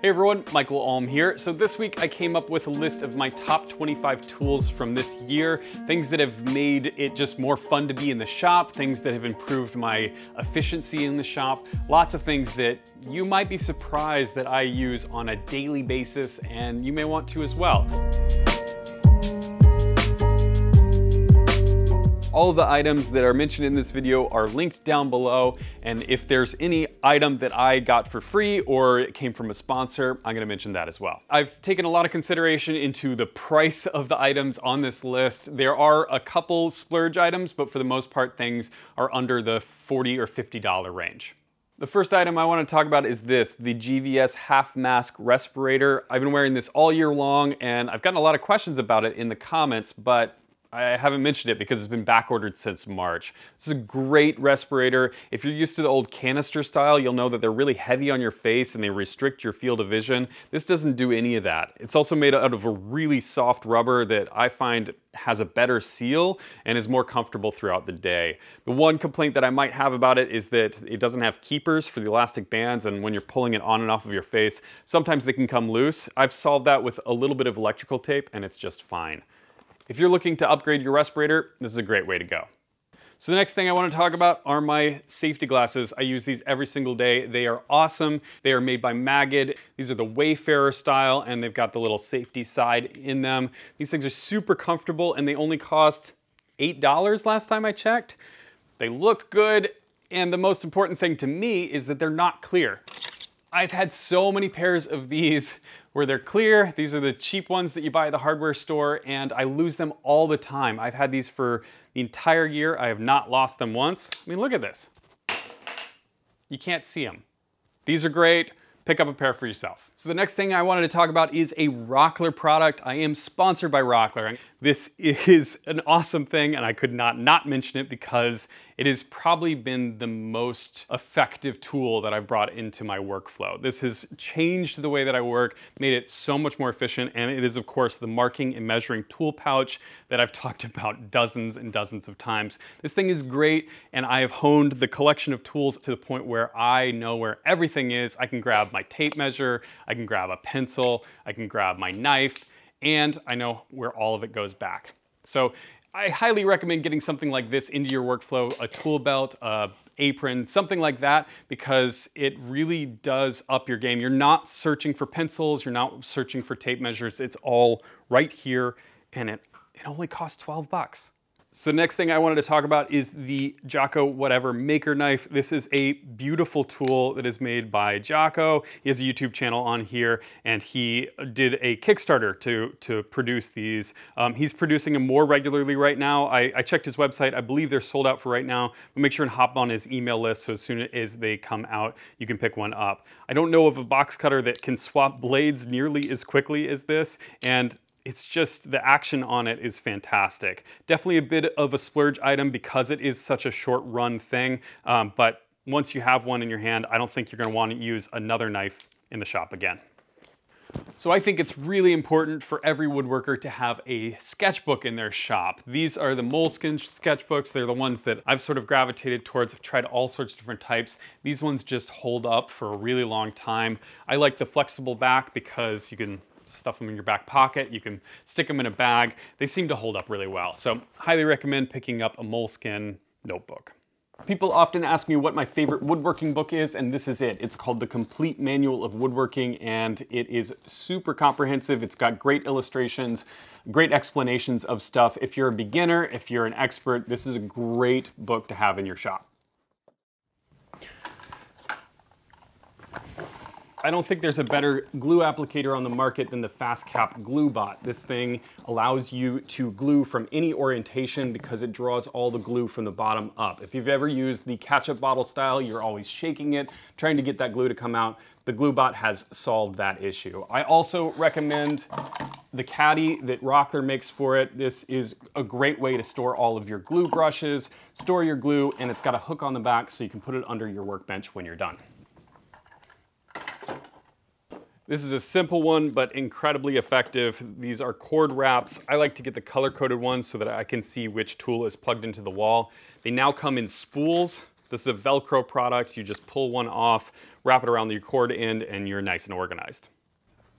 Hey everyone, Michael Alm here. So this week I came up with a list of my top 25 tools from this year, things that have made it just more fun to be in the shop, things that have improved my efficiency in the shop, lots of things that you might be surprised that I use on a daily basis, and you may want to as well. All of the items that are mentioned in this video are linked down below, and if there's any item that I got for free or it came from a sponsor, I'm gonna mention that as well. I've taken a lot of consideration into the price of the items on this list. There are a couple splurge items, but for the most part, things are under the $40 or $50 range. The first item I want to talk about is this, the GVS half mask respirator. I've been wearing this all year long, and I've gotten a lot of questions about it in the comments, but I haven't mentioned it because it's been back ordered since March. This is a great respirator. If you're used to the old canister style, you'll know that they're really heavy on your face and they restrict your field of vision. This doesn't do any of that. It's also made out of a really soft rubber that I find has a better seal and is more comfortable throughout the day. The one complaint that I might have about it is that it doesn't have keepers for the elastic bands, and when you're pulling it on and off of your face, sometimes they can come loose. I've solved that with a little bit of electrical tape and it's just fine. If you're looking to upgrade your respirator, this is a great way to go. So the next thing I want to talk about are my safety glasses. I use these every single day. They are awesome. They are made by Maggid. These are the Wayfarer style, and they've got the little safety side in them. These things are super comfortable, and they only cost $8 last time I checked. They look good, and the most important thing to me is that they're not clear. I've had so many pairs of these where they're clear. These are the cheap ones that you buy at the hardware store, and I lose them all the time. I've had these for the entire year. I have not lost them once. I mean, look at this. You can't see them. These are great. Pick up a pair for yourself. So the next thing I wanted to talk about is a Rockler product. I am sponsored by Rockler. This is an awesome thing, and I could not mention it because it has probably been the most effective tool that I've brought into my workflow. This has changed the way that I work, made it so much more efficient, and it is of course the marking and measuring tool pouch that I've talked about dozens and dozens of times. This thing is great, and I have honed the collection of tools to the point where I know where everything is. I can grab my tape measure, I can grab a pencil, I can grab my knife, and I know where all of it goes back. So I highly recommend getting something like this into your workflow, a tool belt, a apron, something like that, because it really does up your game. You're not searching for pencils, you're not searching for tape measures, it's all right here, and it only costs 12 bucks. So the next thing I wanted to talk about is the Jocko whatever maker knife. This is a beautiful tool that is made by Jocko. He has a YouTube channel on here, and he did a Kickstarter to produce these. He's producing them more regularly right now. I checked his website. I believe they're sold out for right now, but make sure and hop on his email list so as soon as they come out, you can pick one up. I don't know of a box cutter that can swap blades nearly as quickly as this, and it's just, the action on it is fantastic. Definitely a bit of a splurge item because it is such a short run thing, but once you have one in your hand, I don't think you're gonna want to use another knife in the shop again. So I think it's really important for every woodworker to have a sketchbook in their shop. These are the Moleskine sketchbooks. They're the ones that I've sort of gravitated towards. I've tried all sorts of different types. These ones just hold up for a really long time. I like the flexible back because you can stuff them in your back pocket, you can stick them in a bag. They seem to hold up really well. So highly recommend picking up a Moleskine notebook. People often ask me what my favorite woodworking book is, and this is it. It's called The Complete Manual of Woodworking, and it is super comprehensive. It's got great illustrations, great explanations of stuff. If you're a beginner, if you're an expert, this is a great book to have in your shop. I don't think there's a better glue applicator on the market than the FastCap Glue Bot. This thing allows you to glue from any orientation because it draws all the glue from the bottom up. If you've ever used the ketchup bottle style, you're always shaking it, trying to get that glue to come out. The Glue Bot has solved that issue. I also recommend the caddy that Rockler makes for it. This is a great way to store all of your glue brushes, store your glue, and it's got a hook on the back so you can put it under your workbench when you're done. This is a simple one, but incredibly effective. These are cord wraps. I like to get the color-coded ones so that I can see which tool is plugged into the wall. They now come in spools. This is a Velcro product. You just pull one off, wrap it around your cord end, and you're nice and organized.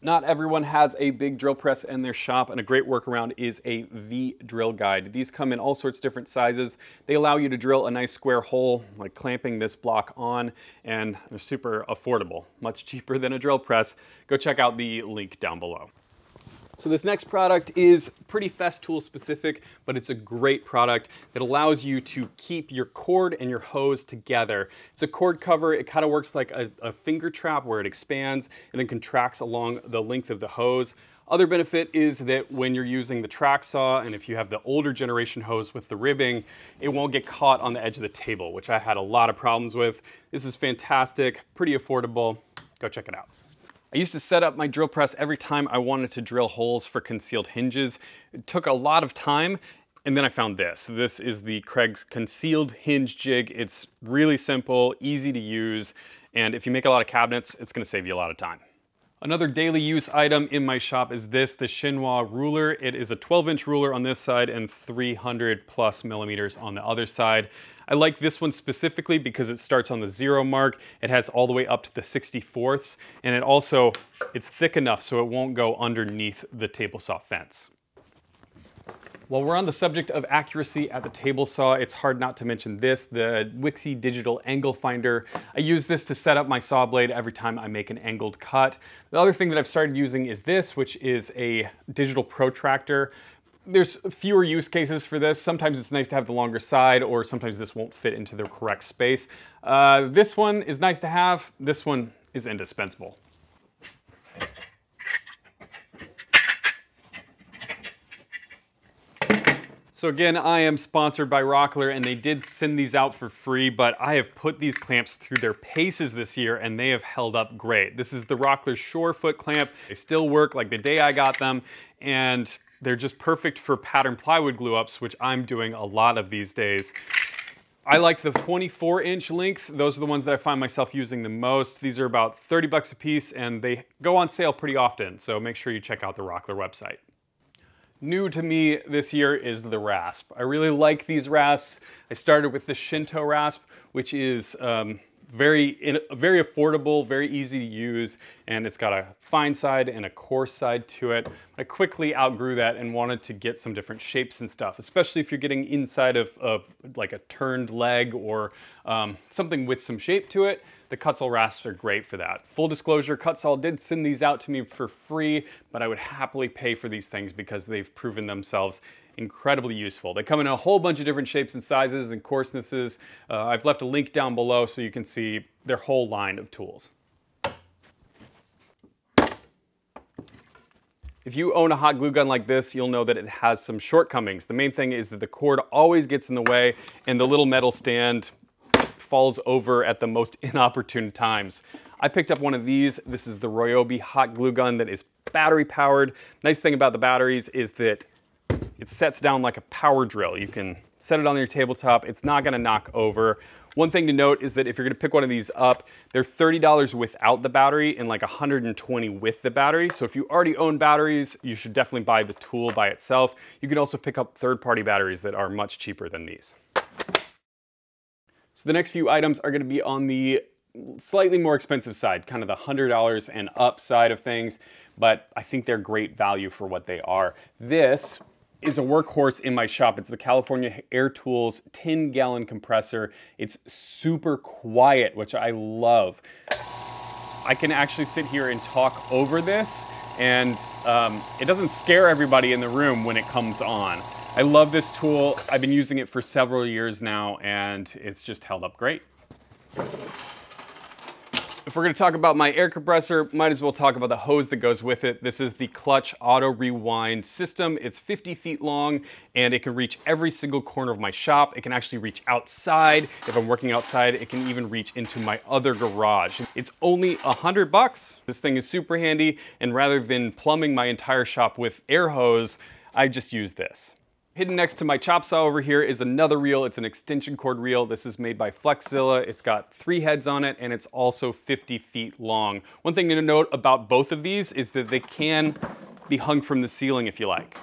Not everyone has a big drill press in their shop, and a great workaround is a VDrill guide. These come in all sorts of different sizes. They allow you to drill a nice square hole, like clamping this block on, and they're super affordable, much cheaper than a drill press. Go check out the link down below. So this next product is pretty Festool specific, but it's a great product that allows you to keep your cord and your hose together. It's a cord cover. It kind of works like a finger trap where it expands and then contracts along the length of the hose. Other benefit is that when you're using the track saw, and if you have the older generation hose with the ribbing, it won't get caught on the edge of the table, which I had a lot of problems with. This is fantastic, pretty affordable. Go check it out. I used to set up my drill press every time I wanted to drill holes for concealed hinges. It took a lot of time, and then I found this. This is the Craig's Concealed Hinge Jig. It's really simple, easy to use, and if you make a lot of cabinets, it's gonna save you a lot of time. Another daily use item in my shop is this, the Chinois ruler. It is a 12-inch ruler on this side and 300+ millimeters on the other side. I like this one specifically because it starts on the 0 mark. It has all the way up to the 64ths, and it's thick enough so it won't go underneath the table saw fence. While we're on the subject of accuracy at the table saw, it's hard not to mention this, the Wixie Digital Angle Finder. I use this to set up my saw blade every time I make an angled cut. The other thing that I've started using is this, which is a digital protractor. There's fewer use cases for this. Sometimes it's nice to have the longer side, or sometimes this won't fit into the correct space. This one is nice to have. This one is indispensable. So again, I am sponsored by Rockler, and they did send these out for free, but I have put these clamps through their paces this year and they have held up great. This is the Rockler Shorefoot clamp. They still work like the day I got them, and they're just perfect for pattern plywood glue ups, which I'm doing a lot of these days. I like the 24-inch length. Those are the ones that I find myself using the most. These are about 30 bucks a piece, and they go on sale pretty often, so make sure you check out the Rockler website. New to me this year is the rasp. I really like these rasps. I started with the Shinto rasp, which is very affordable, very easy to use, and it's got a fine side and a coarse side to it. I quickly outgrew that and wanted to get some different shapes and stuff, especially if you're getting inside of like a turned leg or something with some shape to it. The Cutsall rasps are great for that. Full disclosure, Cutsall did send these out to me for free, but I would happily pay for these things because they've proven themselves incredibly useful. They come in a whole bunch of different shapes and sizes and coarsenesses. I've left a link down below so you can see their whole line of tools. If you own a hot glue gun like this, you'll know that it has some shortcomings. The main thing is that the cord always gets in the way and the little metal stand falls over at the most inopportune times. I picked up one of these. This is the Ryobi hot glue gun that is battery powered. Nice thing about the batteries is that it sets down like a power drill. You can set it on your tabletop. It's not gonna knock over. One thing to note is that if you're gonna pick one of these up, they're $30 without the battery and like $120 with the battery. So if you already own batteries, you should definitely buy the tool by itself. You can also pick up third-party batteries that are much cheaper than these. So the next few items are gonna be on the slightly more expensive side, kind of the $100 and up side of things, but I think they're great value for what they are. This is a workhorse in my shop. It's the California Air Tools 10-gallon compressor. It's super quiet, which I love. I can actually sit here and talk over this, and it doesn't scare everybody in the room when it comes on. I love this tool. I've been using it for several years now, and it's just held up great. If we're gonna talk about my air compressor, might as well talk about the hose that goes with it. This is the Clutch Auto Rewind system. It's 50 feet long, and it can reach every single corner of my shop. It can actually reach outside. If I'm working outside, it can even reach into my other garage. It's only 100 bucks. This thing is super handy, and rather than plumbing my entire shop with air hose, I just use this. Hidden next to my chop saw over here is another reel. It's an extension cord reel. This is made by Flexzilla. It's got 3 heads on it, and it's also 50 feet long. One thing to note about both of these is that they can be hung from the ceiling if you like.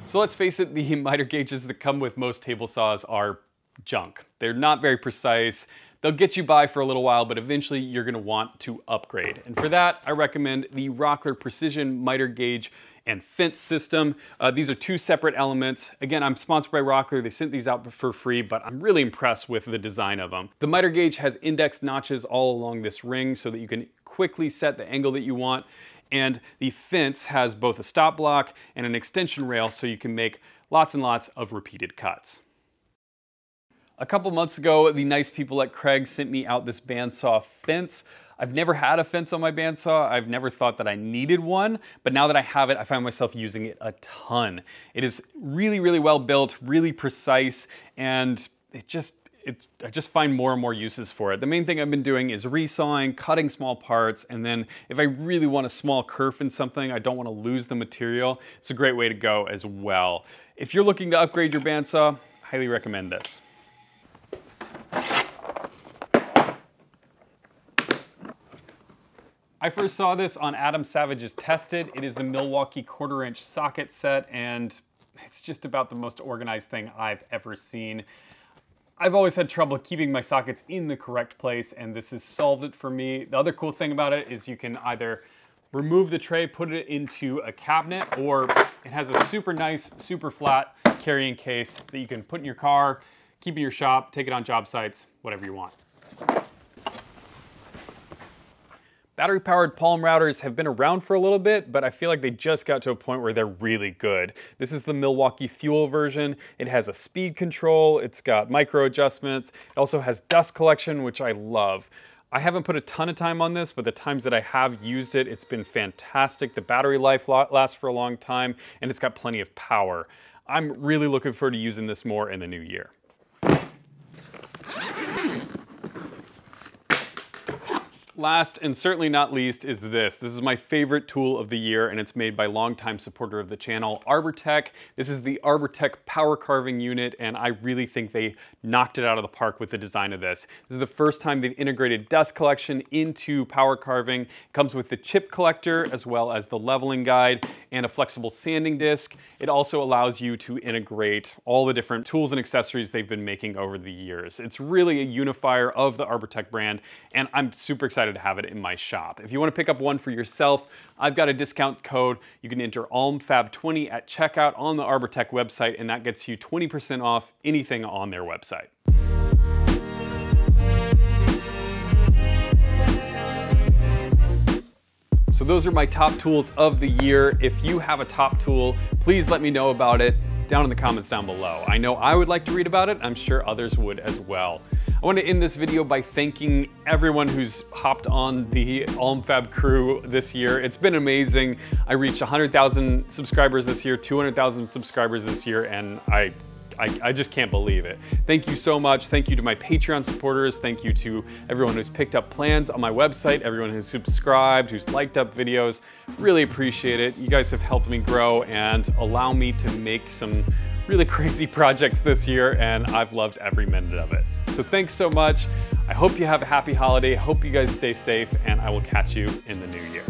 So let's face it, the miter gauges that come with most table saws are junk. They're not very precise. They'll get you by for a little while, but eventually you're gonna want to upgrade. And for that, I recommend the Rockler Precision Miter Gauge and Fence System. These are two separate elements. Again, I'm sponsored by Rockler. They sent these out for free, but I'm really impressed with the design of them. The miter gauge has index notches all along this ring so that you can quickly set the angle that you want. And the fence has both a stop block and an extension rail so you can make lots and lots of repeated cuts. A couple months ago, the nice people at Craig sent me out this Bandsaw Fence. I've never had a fence on my bandsaw. I've never thought that I needed one, but now that I have it, I find myself using it a ton. It is really, really well built, really precise, and I just find more and more uses for it. The main thing I've been doing is resawing, cutting small parts, and then if I really want a small kerf in something, I don't want to lose the material, it's a great way to go as well. If you're looking to upgrade your bandsaw, I highly recommend this. I first saw this on Adam Savage's Tested. It is the Milwaukee 1/4-inch socket set, and it's just about the most organized thing I've ever seen. I've always had trouble keeping my sockets in the correct place, and this has solved it for me. The other cool thing about it is you can either remove the tray, put it into a cabinet, or it has a super nice, super flat carrying case that you can put in your car, keep in your shop, take it on job sites, whatever you want. Battery-powered palm routers have been around for a little bit, but I feel like they just got to a point where they're really good. This is the Milwaukee Fuel version. It has a speed control, it's got micro adjustments, it also has dust collection, which I love. I haven't put a ton of time on this, but the times that I have used it, it's been fantastic. The battery life lasts for a long time, and it's got plenty of power. I'm really looking forward to using this more in the new year. Last and certainly not least is this. This is my favorite tool of the year, and it's made by longtime supporter of the channel, Arbor Tech. This is the Arbor Tech power carving unit, and I really think they knocked it out of the park with the design of this. This is the first time they've integrated dust collection into power carving. It comes with the chip collector as well as the leveling guide and a flexible sanding disc. It also allows you to integrate all the different tools and accessories they've been making over the years. It's really a unifier of the Arbor Tech brand, and I'm super excited to have it in my shop. If you want to pick up one for yourself, I've got a discount code. You can enter ALMFAB20 at checkout on the Arbor Tech website, and that gets you 20% off anything on their website. So those are my top tools of the year. If you have a top tool, please let me know about it down in the comments down below. I know I would like to read about it. I'm sure others would as well. I want to end this video by thanking everyone who's hopped on the AlmFab crew this year. It's been amazing. I reached 100,000 subscribers this year, 200,000 subscribers this year, and I just can't believe it. Thank you so much. Thank you to my Patreon supporters. Thank you to everyone who's picked up plans on my website, everyone who's subscribed, who's liked up videos. Really appreciate it. You guys have helped me grow and allow me to make some really crazy projects this year, and I've loved every minute of it. So thanks so much. I hope you have a happy holiday. Hope you guys stay safe, and I will catch you in the new year.